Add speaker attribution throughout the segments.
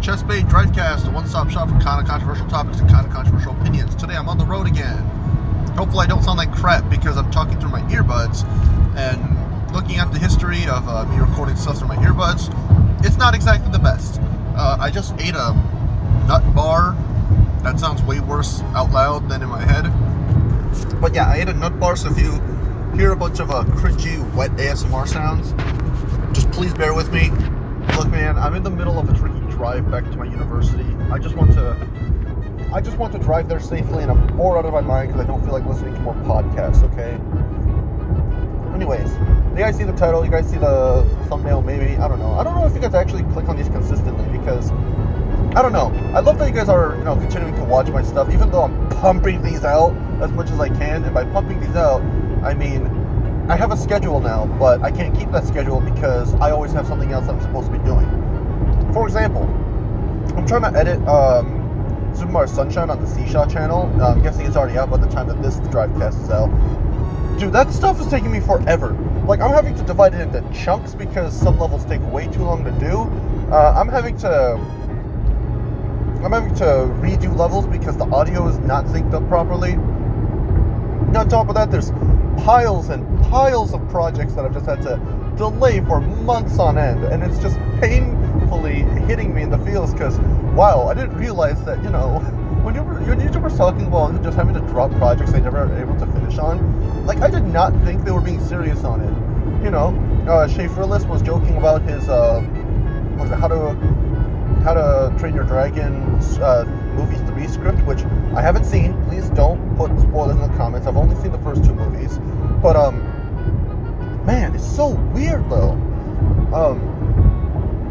Speaker 1: Chessbait, Drivecast, a one-stop shop for kind of controversial topics and kind of controversial opinions. Today I'm on the road again. Hopefully I don't sound like crap because I'm talking through my earbuds and looking at the history of me recording stuff through my earbuds. It's not exactly the best. I just ate a nut bar. That sounds way worse out loud than in my head. But yeah, I ate a nut bar, so if you hear a bunch of cringy, wet ASMR sounds, just please bear with me. Look, man, I'm in the middle of a tricky drive back to my university. I just want to drive there safely, and I'm bored out of my mind because I don't feel like listening to more podcasts, okay? Anyways, you guys see the title, you guys see the thumbnail, maybe, I don't know if you guys actually click on these consistently, because, I don't know, I love that you guys are, continuing to watch my stuff, even though I'm pumping these out as much as I can, and by pumping these out, I mean, I have a schedule now, but I can't keep that schedule because I always have something else I'm supposed to be doing. For example, I'm trying to edit Super Mario Sunshine on the C-Shot channel. I'm guessing it's already out by the time that this Drivecast is out. Dude, that stuff is taking me forever. Like, I'm having to divide it into chunks because some levels take way too long to do. I'm having to redo levels because the audio is not synced up properly. And on top of that, there's piles and piles of projects that I've just had to delay for months on end, and it's just painfully hitting me in the feels because, wow, I didn't realize that, when YouTubers talking about just having to drop projects they never are able to finish on, like, I did not think they were being serious on it. Shay Fearless was joking about his, How to Train Your Dragon movie 3 script, which I haven't seen. Please don't put spoilers in the comments. I've only seen the first 2 movies. But, man, it's so weird, though.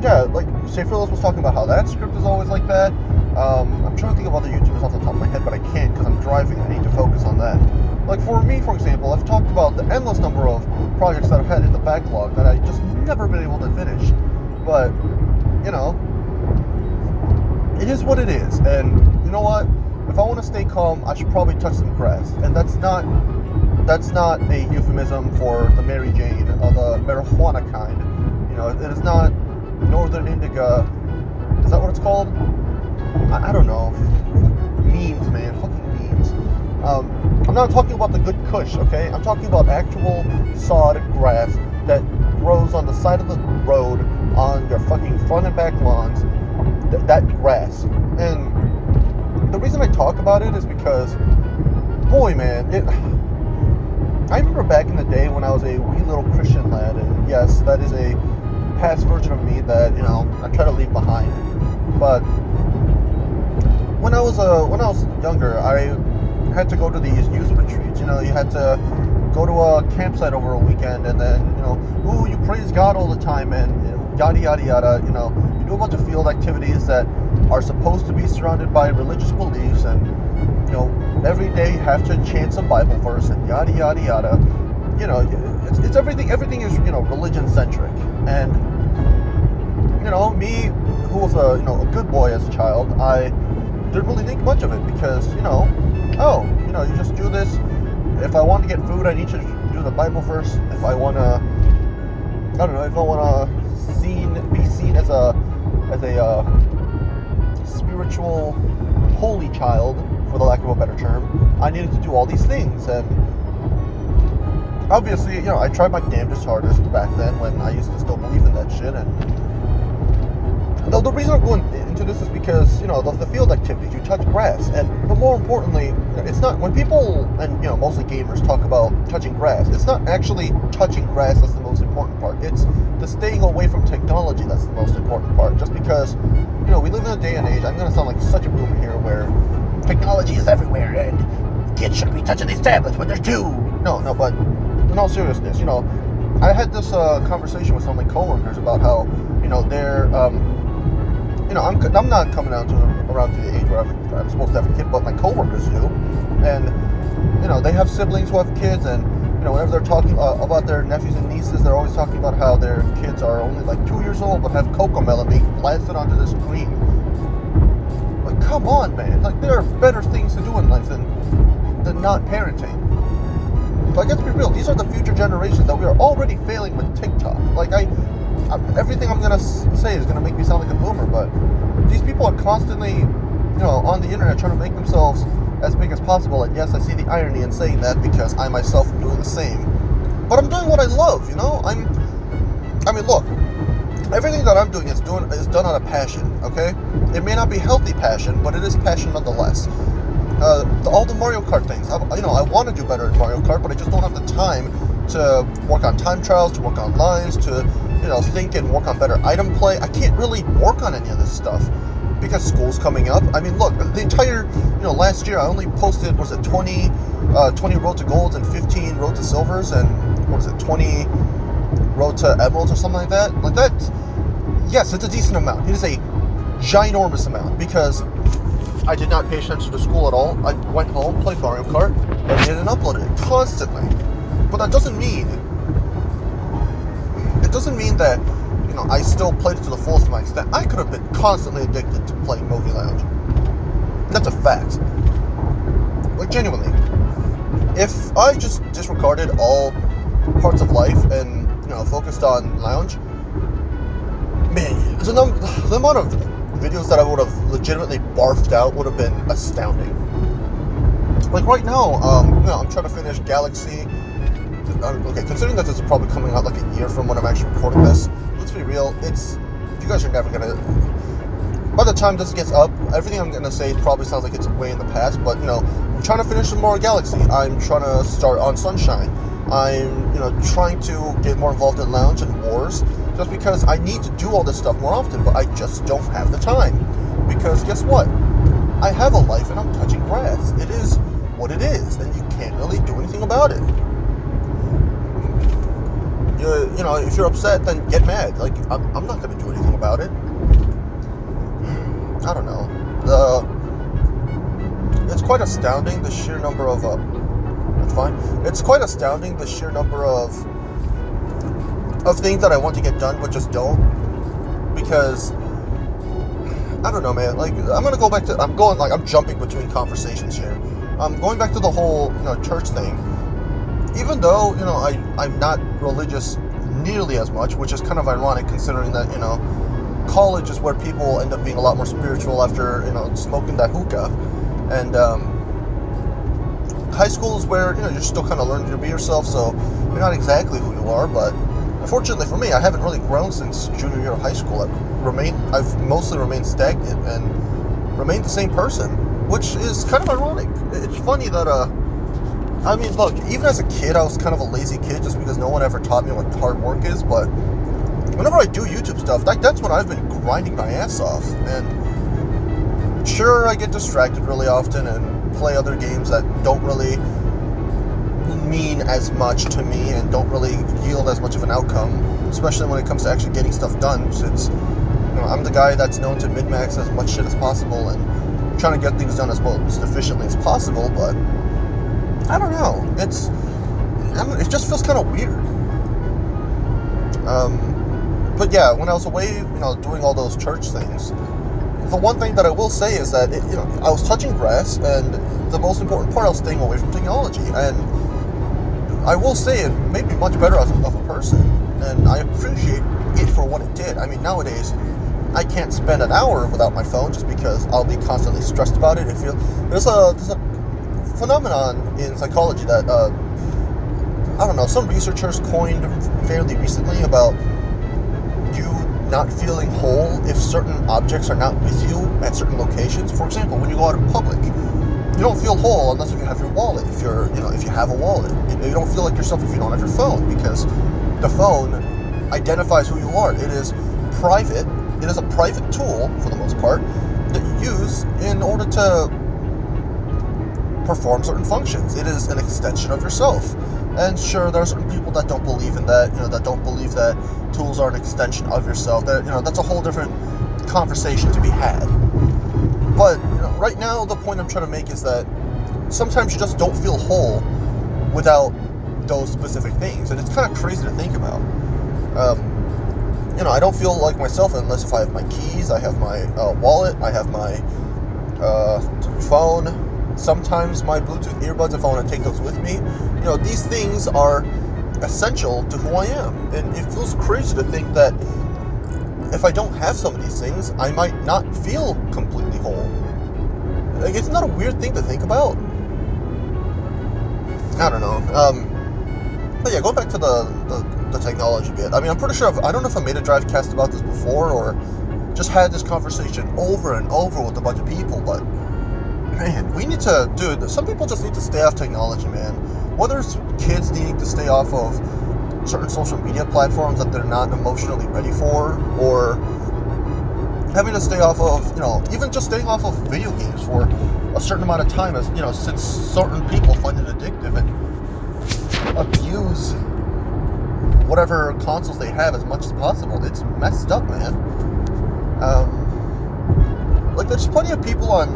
Speaker 1: Yeah, like, Shay Fearless was talking about how that script is always like that. I'm trying to think of other YouTubers off the top of my head, but I can't because I'm driving. I need to focus on that. Like, for me, for example, I've talked about the endless number of projects that I've had in the backlog that I've just never been able to finish. But, it is what it is, and you know what? If I want to stay calm, I should probably touch some grass, and that's not a euphemism for the Mary Jane or the marijuana kind. It is not Northern Indica. Is that what it's called? I don't know. Memes, man, fucking memes. I'm not talking about the good kush, okay? I'm talking about actual sod grass that grows on the side of the road on your fucking front and back lawns. That grass. And the reason I talk about it is because, boy, man, I remember back in the day when I was a wee little Christian lad, and yes, that is a past version of me that, I try to leave behind. But when I was younger, I had to go to these youth retreats. You had to go to a campsite over a weekend, and then, you praise God all the time, and yada yada yada, you do a bunch of field activities that are supposed to be surrounded by religious beliefs, and every day you have to chant some Bible verse and yada yada yada. It's everything is religion centric. And me, who was a good boy as a child, I didn't really think much of it because you just do this. If I want to get food, I need to do the Bible verse. If I want to, if I want to be seen as a spiritual holy child, for the lack of a better term, I needed to do all these things. And obviously, I tried my damnedest hardest back then when I used to still believe in that shit. And the reason I'm going into this is because, the field activities, you touch grass. But more importantly, it's not, when people, and mostly gamers, talk about touching grass, it's not actually touching grass that's the most important part. It's the staying away from technology that's the most important part. Just because, we live in a day and age, I'm going to sound like such a boomer here, where technology is everywhere, and kids shouldn't be touching these tablets when they're 2. No, but in all seriousness, I had this conversation with some of my coworkers about how, they're, I'm not coming around to the age where I'm supposed to have a kid, but my coworkers do, and they have siblings who have kids, and whenever they're talking about their nephews and nieces, they're always talking about how their kids are only like 2 years old but have Cocomelon being blasted onto the screen. Like, come on, man! Like, there are better things to do in life than not parenting. Like, let's be real. These are the future generations that we are already failing with TikTok. Like, everything I'm gonna say is gonna make me sound like a boomer, but these people are constantly, on the internet trying to make themselves as big as possible. And yes, I see the irony in saying that because I myself am doing the same. But I'm doing what I love, I mean, look, everything that I'm doing is done out of passion, okay? It may not be healthy passion, but it is passion nonetheless. All the Mario Kart things, I want to do better at Mario Kart, but I just don't have the time to work on time trials, to work on lines, to, think and work on better item play. I can't really work on any of this stuff because school's coming up. I mean, look, the entire, last year I only posted, 20 Road to Golds and 15 Road to Silvers and, 20 Road to Emeralds or something like that. Like that, yes, it's a decent amount. It is a ginormous amount because I did not pay attention to school at all. I went home, played Mario Kart, edited and uploaded it constantly. But that doesn't mean that, I still played it to the fullest of my extent. I could have been constantly addicted to playing Movie Lounge. That's a fact. Like, genuinely. If I just disregarded all parts of life and, focused on Lounge, man, the amount of videos that I would have legitimately barfed out would have been astounding. Like right now, I'm trying to finish Galaxy. Okay, considering that this is probably coming out like a year from when I'm actually recording this, let's be real, you guys are never gonna, by the time this gets up, everything I'm gonna say probably sounds like it's way in the past, but, I'm trying to finish some more Galaxy. I'm trying to start on Sunshine. I'm, trying to get more involved in Lounge and Wars, just because I need to do all this stuff more often, but I just don't have the time. Because guess what? I have a life and I'm touching grass. It is what it is, and you can't really do anything about it. If you're upset, then get mad. Like, I'm not going to do anything about it. I don't know. It's quite astounding, the sheer number of, that's fine. It's quite astounding, the sheer number of things that I want to get done, but just don't. Because, I don't know, man. Like, I'm jumping between conversations here. I'm going back to the whole, church thing. Even though, I'm not religious nearly as much, which is kind of ironic considering that, college is where people end up being a lot more spiritual after, smoking that hookah. And, high school is where, you're still kind of learning to be yourself, so you're not exactly who you are, but unfortunately for me, I haven't really grown since junior year of high school. I've mostly remained stagnant and remained the same person, which is kind of ironic. It's funny that, look, even as a kid, I was kind of a lazy kid just because no one ever taught me what hard work is, but whenever I do YouTube stuff, that's when I've been grinding my ass off, and sure, I get distracted really often and play other games that don't really mean as much to me and don't really yield as much of an outcome, especially when it comes to actually getting stuff done, since I'm the guy that's known to min-max as much shit as possible and trying to get things done as efficiently as possible, but I don't know, it just feels kind of weird. But yeah, when I was away, doing all those church things, the one thing that I will say is that, I was touching grass, and the most important part, I was staying away from technology, and I will say it made me much better of a person, and I appreciate it for what it did. I mean, nowadays, I can't spend an hour without my phone just because I'll be constantly stressed about it. There's a phenomenon in psychology that, some researchers coined fairly recently about you not feeling whole if certain objects are not with you at certain locations. For example, when you go out in public, you don't feel whole unless you have your wallet. If you have a wallet, you don't feel like yourself if you don't have your phone, because the phone identifies who you are. It is private. It is a private tool for the most part that you use in order to perform certain functions. It is an extension of yourself. And sure, there are certain people that don't believe in that, that don't believe that tools are an extension of yourself. That, that's a whole different conversation to be had. But, right now, the point I'm trying to make is that sometimes you just don't feel whole without those specific things. And it's kind of crazy to think about. I don't feel like myself unless if I have my keys, I have my wallet, I have my phone, sometimes my Bluetooth earbuds if I want to take those with me. These things are essential to who I am. And it feels crazy to think that if I don't have some of these things, I might not feel completely whole. Like, it's not a weird thing to think about. I don't know. But yeah, going back to the technology bit. I mean, I'm pretty sure I don't know if I made a Drivecast about this before or just had this conversation over and over with a bunch of people, but man, we need to, dude, some people just need to stay off technology, man. Whether it's kids needing to stay off of certain social media platforms that they're not emotionally ready for, or having to stay off of, even just staying off of video games for a certain amount of time, as since certain people find it addictive and abuse whatever consoles they have as much as possible. It's messed up, man. Like, there's plenty of people on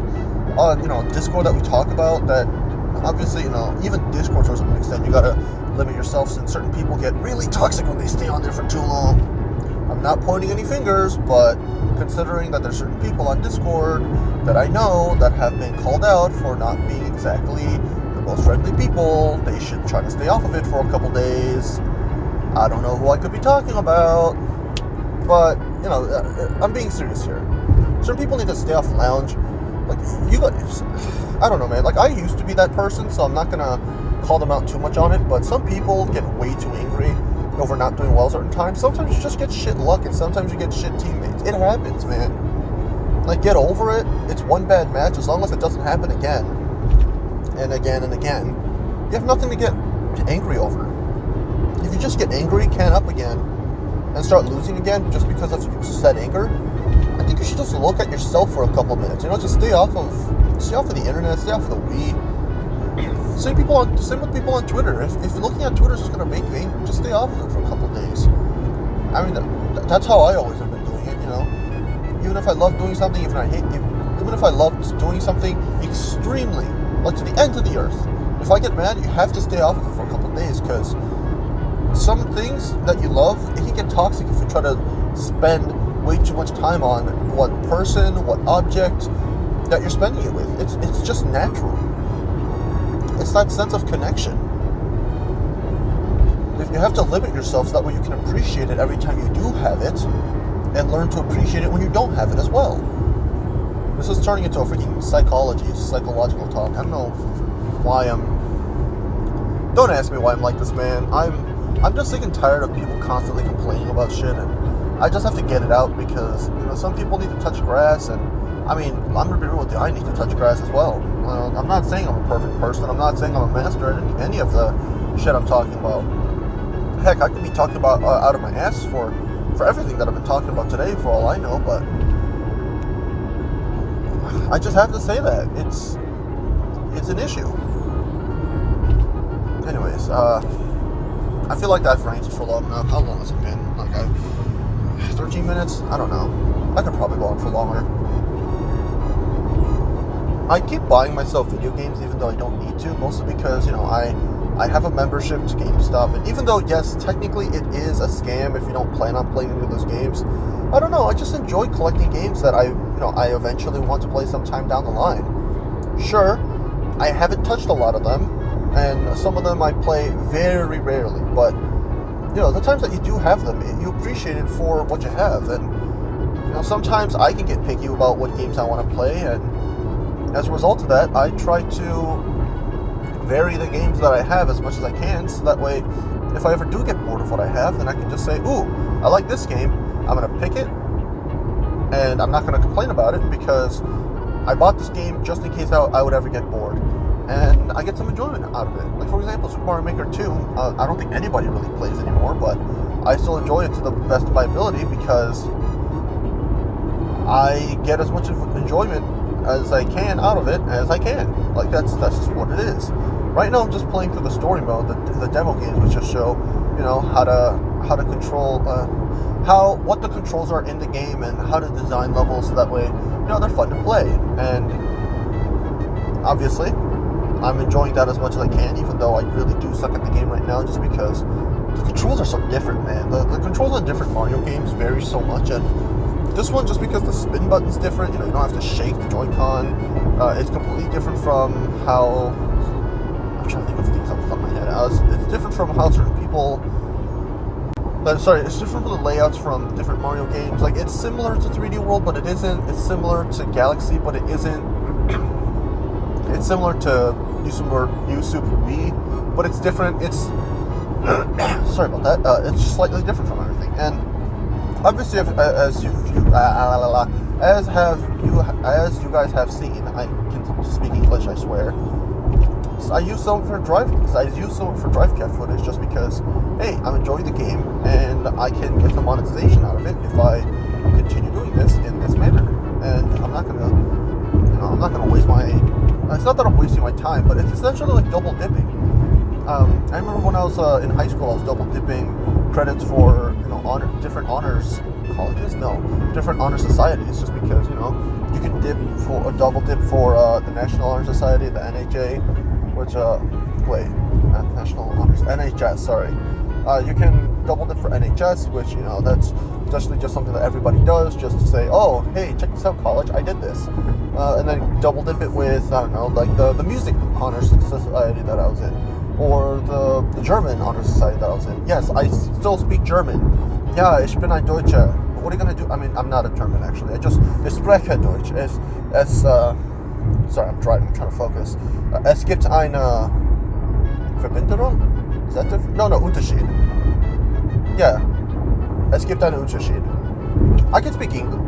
Speaker 1: Discord that we talk about that obviously, even Discord to a certain extent, you gotta limit yourself, since certain people get really toxic when they stay on there for too long. I'm not pointing any fingers, but considering that there's certain people on Discord that I know that have been called out for not being exactly the most friendly people, they should try to stay off of it for a couple days. I don't know who I could be talking about, but, I'm being serious here. Certain people need to stay off lounge. Like, I don't know, man. Like, I used to be that person, so I'm not gonna call them out too much on it, but some people get way too angry over not doing well certain times. Sometimes you just get shit luck, and sometimes you get shit teammates. It happens, man. Like, get over it. It's one bad match. As long as it doesn't happen again, and again, and again, you have nothing to get angry over. If you just get angry, can up again, and start losing again just because of said anger, I think you should just look at yourself for a couple minutes. Just stay off of the internet, stay off of the Wii. Same with people on Twitter. If looking at Twitter is just gonna make you angry, just stay off of it for a couple days. I mean, that's how I always have been doing it. Even if I love doing something, even if I love doing something extremely, like to the end of the earth, if I get mad, you have to stay off of it for a couple days, because some things that you love, it can get toxic if you try to spend way too much time on what person, what object that you're spending it with. It's just natural. It's that sense of connection. If you have to limit yourself so that way you can appreciate it every time you do have it, and learn to appreciate it when you don't have it as well. This is turning into a freaking psychological talk. I don't know why don't ask me why I'm like this, man. I'm just sick and tired of people constantly complaining about shit, and I just have to get it out, because some people need to touch grass, and I mean, I'm gonna be real with you, I need to touch grass as well. I'm not saying I'm a perfect person. I'm not saying I'm a master at any of the shit I'm talking about. Heck, I could be talking about out of my ass for everything that I've been talking about today, for all I know, but I just have to say that it's an issue. Anyways, I feel like I've ranted for long enough. How long has it been? 13 minutes? I don't know. I could probably go on for longer. I keep buying myself video games even though I don't need to, mostly because, I have a membership to GameStop, and even though, yes, technically it is a scam if you don't plan on playing any of those games, I don't know, I just enjoy collecting games that I eventually want to play sometime down the line. Sure, I haven't touched a lot of them, and some of them I play very rarely, but the times that you do have them, you appreciate it for what you have. And sometimes I can get picky about what games I want to play, and as a result of that, I try to vary the games that I have as much as I can, so that way, if I ever do get bored of what I have, then I can just say, ooh, I like this game, I'm going to pick it, and I'm not going to complain about it, because I bought this game just in case I would ever get bored. And I get some enjoyment out of it. Like, for example, Super Mario Maker 2, I don't think anybody really plays anymore, but I still enjoy it to the best of my ability, because I get as much enjoyment as I can out of it as I can. Like, that's just what it is. Right now I'm just playing through the story mode, the demo games, which just show, how to control, what the controls are in the game, and how to design levels so that way, they're fun to play. And obviously, I'm enjoying that as much as I can, even though I really do suck at the game right now, just because the controls are so different, man. The controls on different Mario games vary so much, and this one, just because the spin button's different, you don't have to shake the Joy-Con, it's completely different from how, I'm trying to think of things off the top of my head. It's different from how certain people people. It's different from the layouts from different Mario games. Like, it's similar to 3D World, but it isn't. It's similar to Galaxy, but it isn't. It's similar to New Super Wii, but it's different. It's sorry about that. It's slightly different from everything. And obviously, as you guys have seen, I can speak English, I swear. I use some for Drivecast footage just because, hey, I'm enjoying the game and I can get some monetization out of it if I continue doing this in this manner. And I'm not gonna waste my. It's not that I'm wasting my time, but it's essentially like double dipping. I remember when I was in high school, I was double dipping credits for different honors colleges, different honor societies, just because you can double dip for the National Honor Society, the NHA. Which, National Honors, NHS, sorry. You can double dip for NHS, which, that's essentially just something that everybody does, just to say, oh, hey, check this out, college, I did this. And then double dip it with, I don't know, like the Music Honors Society that I was in, or the German Honors Society that I was in. Yes, I still speak German. Ja, ich bin ein Deutscher. What are you going to do? I mean, I'm not a German, actually. Ich spreche Deutsch. Sorry, I'm driving, I'm trying to focus. Es gibt eine Verbindung? Is that different? No, Unterschied. Yeah. Es gibt einen Unterschied. I can speak English.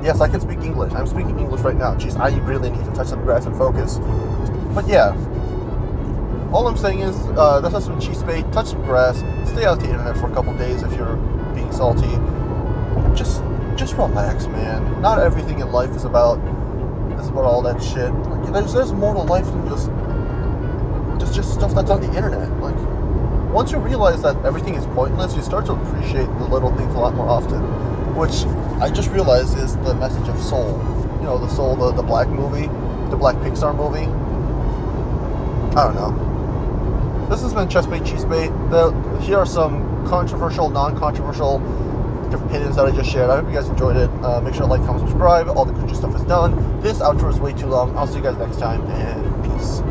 Speaker 1: Yes, I can speak English. I'm speaking English right now. Jeez, I really need to touch some grass and focus. But yeah. All I'm saying is, let's have some Cheesebait, touch some grass, stay out the internet for a couple days if you're being salty. Just relax, man. Not everything in life is about all that shit. Like, there's more to life than just stuff that's on the internet. Like, once you realize that everything is pointless, you start to appreciate the little things a lot more often. Which I just realized is the message of Soul. The Soul, the black movie, the black Pixar movie. I don't know. This has been Chessbait, Cheesebait. Here are some controversial, non-controversial opinions that I just shared. I hope you guys enjoyed it. Make sure to like, comment, subscribe. All the coochie stuff is done. This outro is way too long. I'll see you guys next time, and peace.